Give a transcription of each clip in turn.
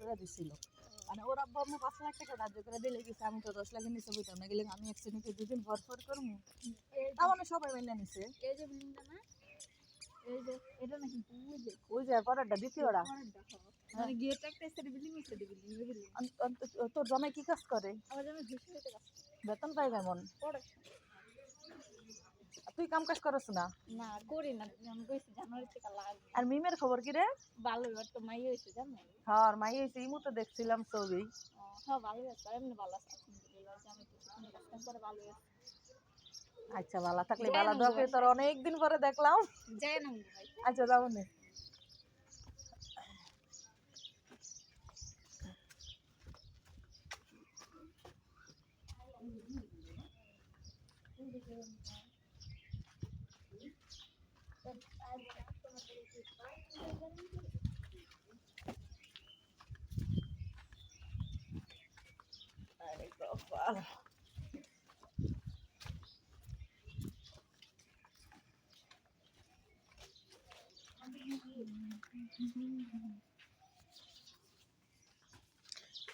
করে দিছিল মানে ওর আব্বা আমি 5 লাখ টাকা ধার্য করে দিলে গেছে আমি তো 10 লাখের নিচে বইতাম না গেলে আমি অ্যাক্সিডেন্টে 2 দিন ভর করবো তার মানে সবাই মেনে নিছে এই যে বিল্ডিংটা না এই যে এটা নাকি ওই যে পরেরটা দ্বিতীয়টা মানে গেট একটা সাইড বিল্ডিং আছে বিল্ডিং তোর জমে কি কাজ করে আমার জন্য ঘুষি হইতে কাজ বেতন পাই কেমন পড়ে তুই কাম কাজ করছ না না করি না আমি কইছি জানুয়ারি থেকে লাগবে আর মিমের খবর কি রে ভালো এবার তো মাই হইছে জানো হ্যাঁ মাই হইছে ইমু তো দেখছিলাম ছবি হ্যাঁ ভালো আছে এমনি ভালো আছে আলহামদুলিল্লাহ আমি তো কাজ করে ভালো আছে আচ্ছা ভালো থাকলে ভালো দোয়া করি তোর অনেকদিন পরে দেখলাম যাই না ভাই আচ্ছা যাবো না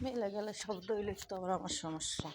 মেলে গেলে শব্দ হইলে তো আবার আমার সমস্যা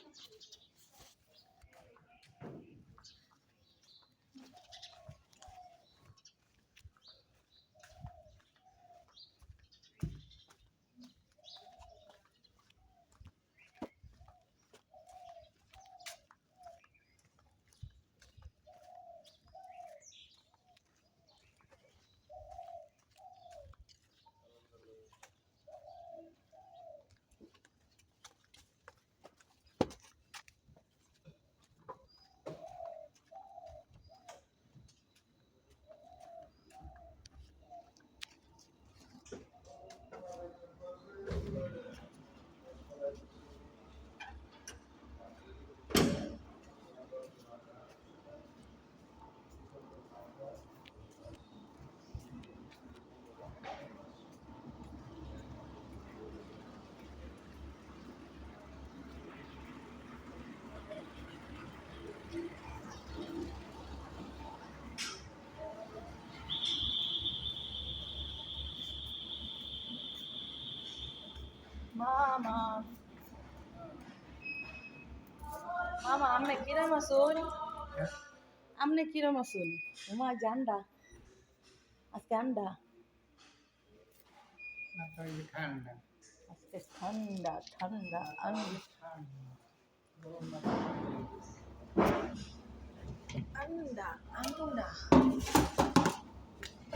মামা মামা আমনে কিরম আসুন আমনে কিরম আসুন উমা জান্ডা আজকে আন্ডা আজকে ঠান্ডা ঠান্ডা আন্ডা আন্ডা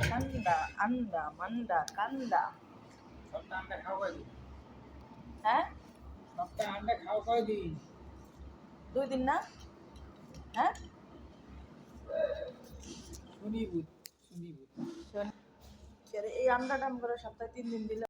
ঠান্ডা আন্ডা মান্ডা কান্ডা হ্যাঁ সপ্তাহে আন্ডা খাও কয়দিন 2 দিন না হ্যাঁ শুনি বুঝ এই আন্ডাটা আমরা সপ্তাহে 3 দিন দিলে